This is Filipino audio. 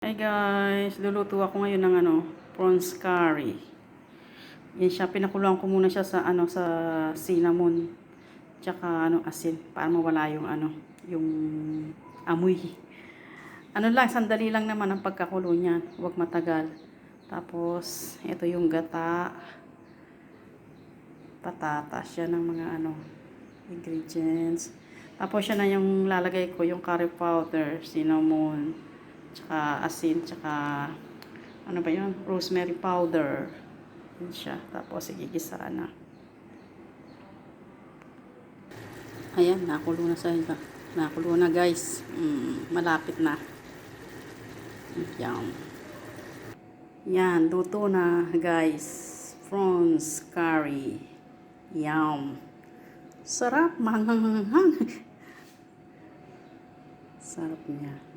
Hi guys, luluto ako ngayon ng prawns curry. Yan siya, pinakuluan ko muna siya sa sa cinnamon. Tsaka asin para mawala yung yung amoy. Lang, sandali lang naman ang pagkakulo niyan, huwag matagal. Tapos ito yung gata. Patatas yan ng mga ingredients. Tapos yan na yung lalagay ko, yung curry powder, cinnamon, tsaka asin, tsaka rosemary powder. Yan siya. Tapos igigisa na. Ayan, nakulo na sa iba. Nakulo na guys. Malapit na. Yan. Yan, luto na guys. Prawns curry. Yum. Sarap, manghang. Sarap niya.